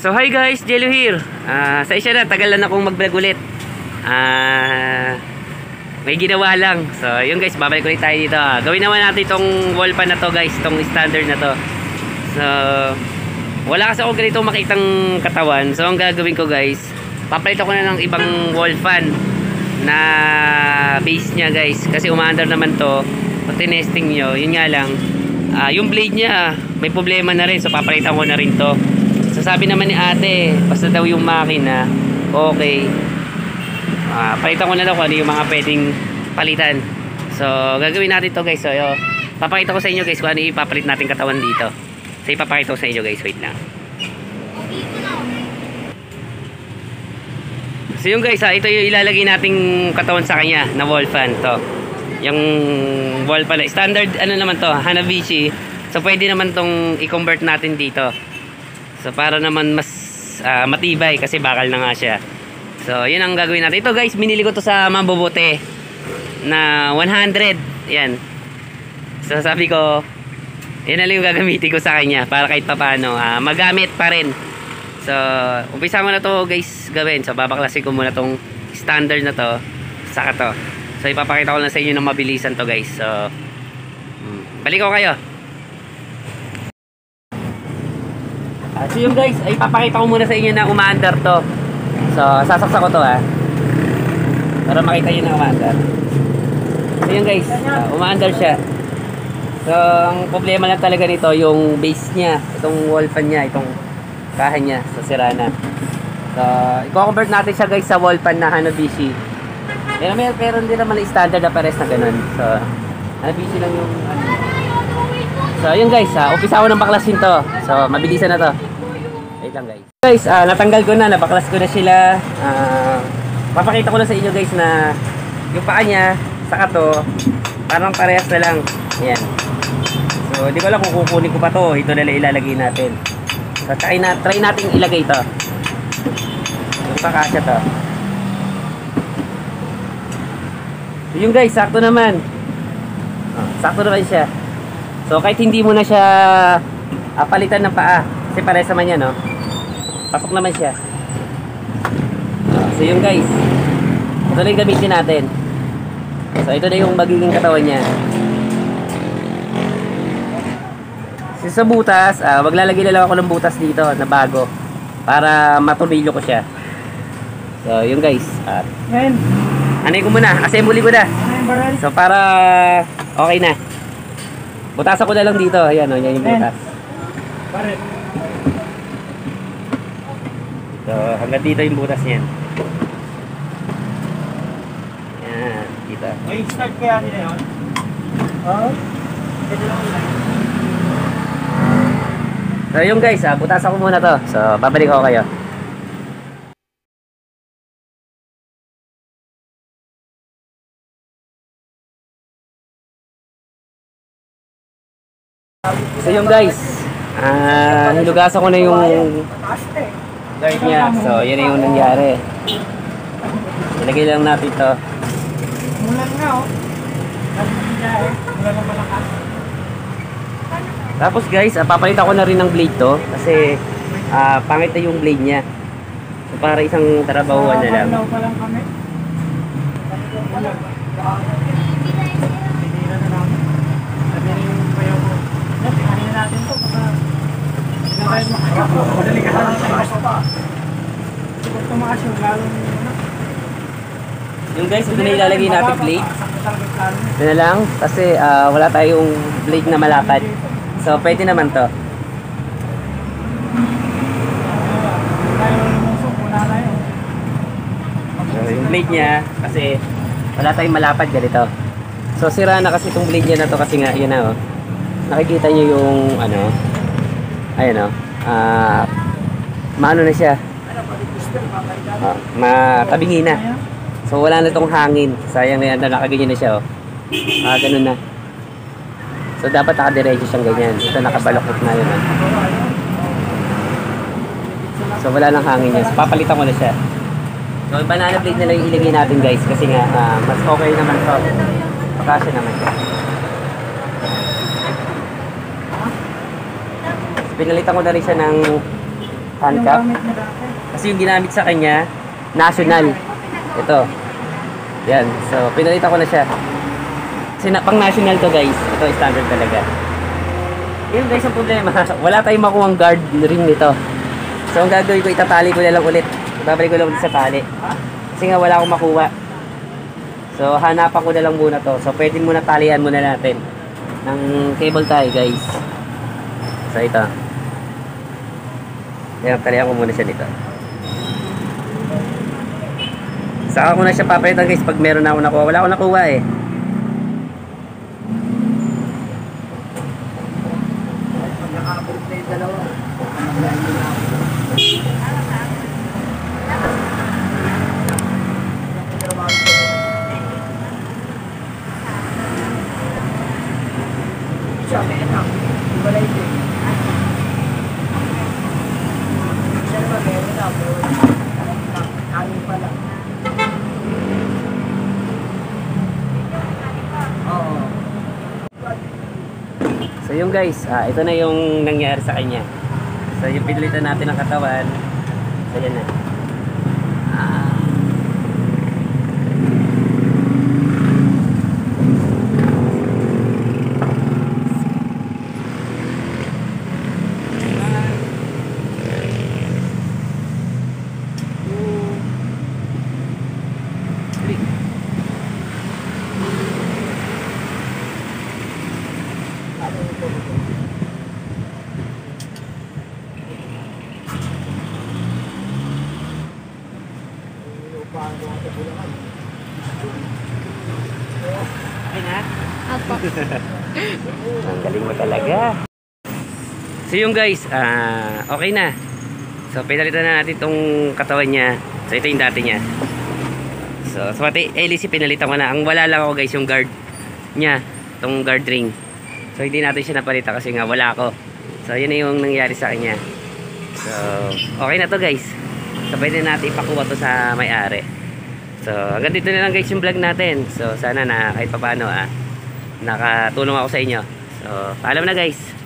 So hi guys, Jello here. Sa isa na, tagal na akong mag-vlog ulit. May ginawa lang. So yun guys, babalik ulit tayo dito. Gawin naman natin itong wall fan na to guys, itong standard na to. So wala kasi ako ganito makitang katawan. So ang gagawin ko guys, papalitan ko na ng ibang wall fan na base niya guys. Kasi umaandar naman to. Pag tinesting nyo, yun nga lang, yung blade niya may problema na rin. So papalitan ko na rin to. So sabi naman ni ate, basta daw yung makina okay, palitan ko na daw kung ano yung mga pwedeng palitan. So gagawin natin to guys. So papakita ko sa inyo guys kung ano ipapalit natin katawan dito. So ipapakita ko sa inyo guys, wait lang. So yung guys, ito yung ilalagay nating katawan sa kanya na wall fan to. Yung wall fan standard ano naman to, Hanabishi. So pwede naman tong i-convert natin dito. So para naman mas matibay kasi bakal na nga siya. So yun ang gagawin natin. Ito guys, binili ko to sa Mambobote na 100. Yan. So sabi ko, yan na lang yung gagamitin ko sa kanya para kahit papaano magamit pa rin. So umpisa mo na to guys gawin. So babaklasin ko muna tong standard na to, saka to. So ipapakita ko na sa inyo ng mabilisan to guys. So balik ko kayo. So yung guys, ay papakita ko muna sa inyo na umaandar to. So sasaksak ko to para makita nyo na umaandar. So yung guys, umaandar siya. So ang problema lang talaga nito yung base niya, itong wall fan niya, itong kahan niya, so sira na. So i-convert natin siya guys sa wall fan na Hanabishi. Pero hindi naman standard na pares na ganun. So Hanabishi lang yung So yun guys, umpisa ko ng baklasin to. So mabilisan na to. Wait lang guys. Guys, natanggal ko na, nabaklas ko na sila. Papakita ko na sa inyo guys na yung paa niya, saka to, parang parehas na lang. Ayan. So di ko alam kung kukunin ko pa to. Ito na lang ilalagay natin. So try natin ilagay to. Yung pakasya to. So yung guys, sakto naman. Sakto naman siya. So kahit hindi mo na siya palitan ng paa, kasi parehas naman yan, no? Pasok naman siya. So yun guys, ito na yung gamitin natin. So ito na yung magiging katawan niya. So sa butas, maglalagay na lang ako ng butas dito na bago para matumilo ko siya. So yun guys, anay ko muna, assembly ko na. So para okay na, butasan ko na lang dito. Ayan o, yan yung butas. So hanggang dito yung butas niyan. Ayan, dito. May start kaya nila yun? Oo. So yung guys, butasan ko muna to. So babalik ako kayo. So yung guys, hinugasan ko na yung guard niya. So yan na yung nangyari. Ilagay lang natin to. Mulan nga oh. Mulan na malakas. Tapos guys, papalitan ko na rin ng blade to kasi pangit na yung blade niya. So para isang tarabahuan na lang. Yung guys, ito na ilalagay natin blade. Ito na lang kasi wala tayong blade na malapad. So pwede naman to. So yung blade niya kasi wala tayong malapad ganito. So sira na kasi itong blade niya na to kasi nga yun na oh. Nakikita nyo yung ano, ayan o, maano na siya, matabingi na. So wala na itong hangin. Sayang na yan, nakaganyan na siya o. Ganun na. So dapat nakadiretso siyang ganyan. Ito nakabalokot na yun. So wala nang hangin niya. So papalitan ko na siya. So banana blade na lang yung ilagay natin guys. Kasi nga mas okay naman to. Pakasya naman siya. Pinalitan ko na rin siya ng handcuff. gamit na dati. Kasi yung ginamit sa kanya, national. Ito. Yan. So, pinalitan ko na siya. Kasi pang national to guys. Ito standard talaga. Yun guys ang problema. Wala tayong makuhang guard ring nito. So, ang gagawin ko, itatali ko na lang ulit. Babalik ko lang ulit sa tali. Kasi nga wala akong makuha. So, hanapan ko na lang muna to. So, pwede muna talian muna natin ng cable tie guys. So, ito. Yan, talian ko muna siya dito. Saka ko na siya papalitan guys pag meron na ako nakuha. Wala akong nakuha eh. So yung guys, ito na yung nangyari sa kanya. So yung pinalitan natin ng katawan. So yan na. Okay na? Apo. Ang galing mo talaga. So yung guys, okay na. So pinalitan na natin itong katawan niya. So ito yung dati niya. So pati LC pinalitan ko na. Ang wala lang ako guys yung guard niya. Itong guard ring. So hindi natin siya napalitan kasi nga wala ako. So yun na yung nangyari sa kanya. So okay na to guys. So pwede natin ipakuha to sa may-ari. So hanggang dito na lang guys yung vlog natin. So sana na kahit papaano nakatulong ako sa inyo. So paalam na guys.